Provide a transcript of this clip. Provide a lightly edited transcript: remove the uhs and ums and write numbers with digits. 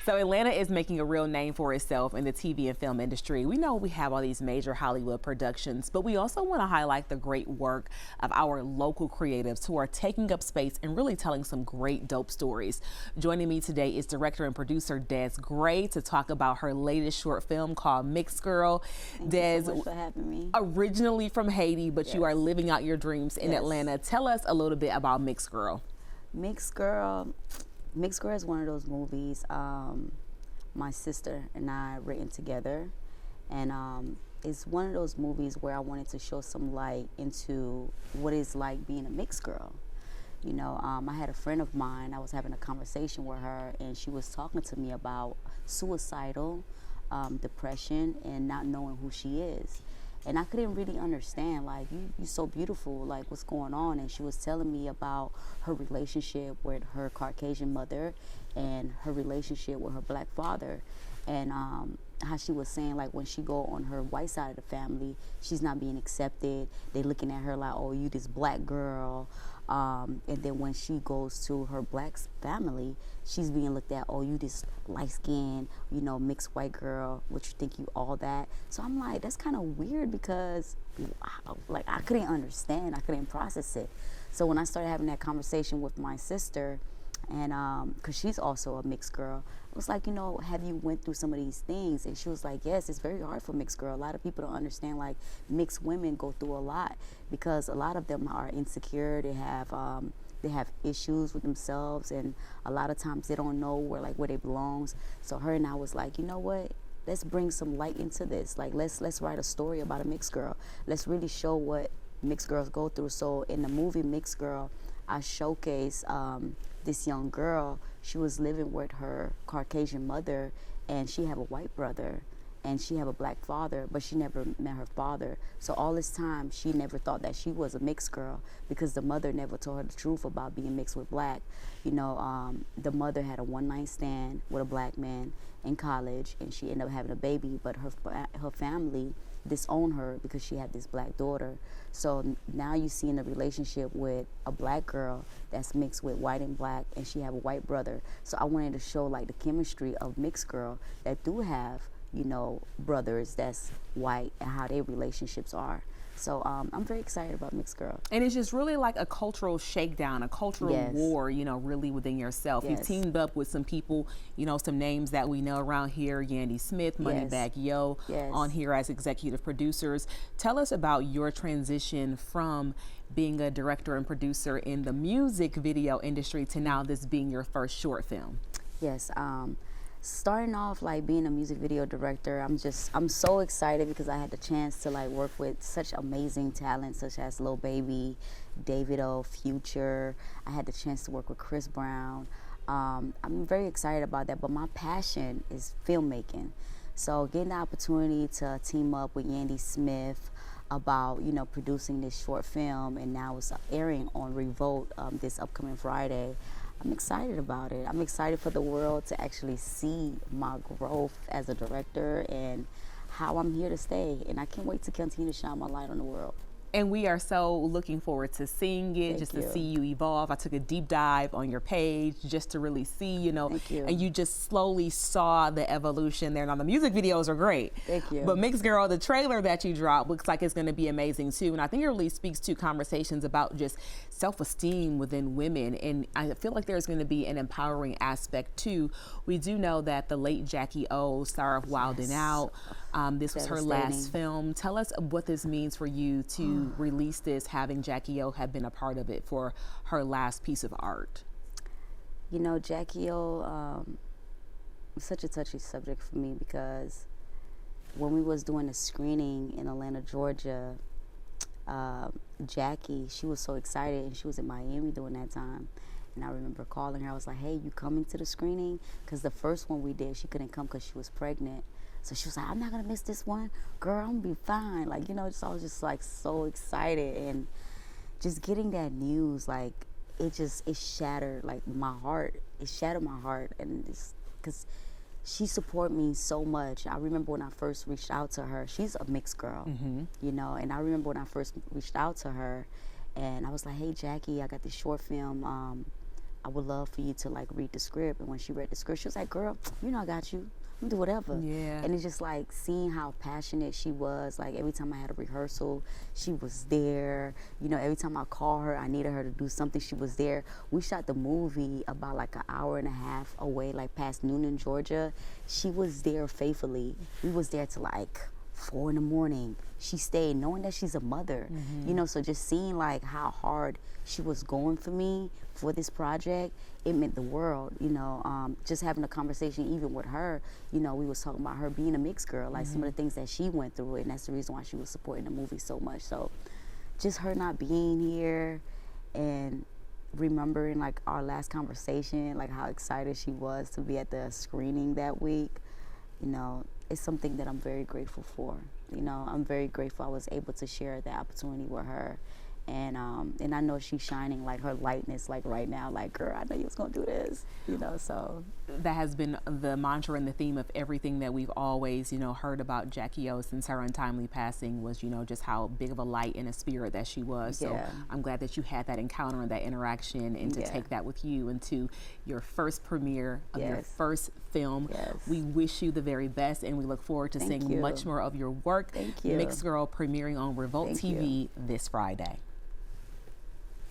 So Atlanta is making a real name for itself in the TV and film industry. We know we have all these major Hollywood productions, but we also want to highlight the great work of our local creatives who are taking up space and really telling some great dope stories. Joining me today is director and producer Des Gray to talk about her latest short film called Mixed Girl. Thank you so much for having me. Originally from Haiti, but Yes. you are living out your dreams in Yes. Atlanta. Tell us a little bit about Mixed Girl. Mixed Girl is one of those movies my sister and I written together, and it's one of those movies where I wanted to show some light into what it's like being a mixed girl. You know, I had a friend of mine, I was having a conversation with her, and she was talking to me about suicidal depression and not knowing who she is. And I couldn't really understand, like, you're so beautiful, like, what's going on? And she was telling me about her relationship with her Caucasian mother and her relationship with her black father. And how she was saying, like, when she go on her white side of the family, she's not being accepted. They looking at her like, oh, you this black girl. And then when she goes to her black family, she's being looked at, oh, you this light-skinned, you know, mixed white girl, what you think you all that. So I'm like, that's kind of weird because, like, I couldn't understand, I couldn't process it. So when I started having that conversation with my sister, and because she's also a mixed girl, I was like, you know, have you went through some of these things? And she was like, yes, it's very hard for mixed girl. A lot of people don't understand, like, mixed women go through a lot because a lot of them are insecure. They have issues with themselves, and a lot of times they don't know where they belongs. So her and I was like, you know what? Let's bring some light into this. Like, let's write a story about a mixed girl. Let's really show what mixed girls go through. So in the movie Mixed Girl, I showcase this young girl. She was living with her Caucasian mother, and she have a white brother, and she have a black father, but she never met her father. So all this time, she never thought that she was a mixed girl because the mother never told her the truth about being mixed with black. You know, the mother had a one-night stand with a black man in college, and she ended up having a baby, but her family disowned her because she had this black daughter. So now you see in a relationship with a black girl that's mixed with white and black, and she have a white brother. So I wanted to show, like, the chemistry of mixed girl that do have, you know, brothers that's white and how their relationships are. So I'm very excited about Mixed Girl. And it's just really like a cultural shakedown, a cultural Yes. war, you know, really within yourself. Yes. You've teamed up with some people, you know, some names that we know around here, Yandy Smith, Moneybagg Yo, Yes. on here as executive producers. Tell us about your transition from being a director and producer in the music video industry to now this being your first short film. Yes. Starting off, like, being a music video director, I'm so excited because I had the chance to, like, work with such amazing talent such as Lil Baby, Davido, Future. I had the chance to work with Chris Brown. I'm very excited about that, but my passion is filmmaking. So getting the opportunity to team up with Yandy Smith about, you know, producing this short film, and now it's airing on REVOLT this upcoming Friday. I'm excited about it. I'm excited for the world to actually see my growth as a director and how I'm here to stay. And I can't wait to continue to shine my light on the world. And we are so looking forward to seeing it, Thank to you. see you evolve. I took a deep dive on your page just to really see, you know, Thank you. and you just slowly saw the evolution there. Now, the music videos are great. Thank you. But Mixed Girl, the trailer that you dropped looks like it's going to be amazing too. And I think it really speaks to conversations about just self-esteem within women. And I feel like there's going to be an empowering aspect too. We do know that the late Jackie O, star of Wild and Out, this was her last film. Tell us what this means for you to release this, having Jackie O have been a part of it for her last piece of art. You know, Jackie O was such a touchy subject for me because when we was doing a screening in Atlanta, Georgia, Jackie, she was so excited, and she was in Miami during that time. And I remember calling her. I was like, hey, you coming to the screening? Because the first one we did, she couldn't come because she was pregnant. So she was like, I'm not going to miss this one. Girl, I'm going to be fine. Like, you know, I was just, like, so excited. And just getting that news, like, it shattered, like, my heart. It shattered my heart. And it's because she supported me so much. I remember when I first reached out to her. She's a mixed girl, you know. And I remember when I first reached out to her, and I was like, hey, Jackie, I got this short film I would love for you to like read the script. And when she read the script, she was like, girl, you know I got you. I'm do whatever. Yeah. And it's just like seeing how passionate she was. Like every time I had a rehearsal, she was there. You know, every time I called her, I needed her to do something, she was there. We shot the movie about like an hour and a half away, like past Noonan, Georgia. She was there faithfully. We was there till like 4 in the morning. She stayed knowing that she's a mother, you know, so just seeing like how hard she was going for me for this project, it meant the world, you know. Just having a conversation even with her, you know, we was talking about her being a mixed girl, like some of the things that she went through, and that's the reason why she was supporting the movie so much. So just her not being here and remembering like our last conversation, like how excited she was to be at the screening that week, you know, it's something that I'm very grateful for. You know, I'm very grateful I was able to share the opportunity with her. And I know she's shining like her lightness like right now, like, girl, I know you was gonna do this, you know. So that has been the mantra and the theme of everything that we've always, you know, heard about Jackie O since her untimely passing was, you know, just how big of a light and a spirit that she was. So I'm glad that you had that encounter and that interaction, and to take that with you into your first premiere of your first film. We wish you the very best, and we look forward to seeing much more of your work. Thank you. Mixed Girl premiering on Revolt TV this Friday.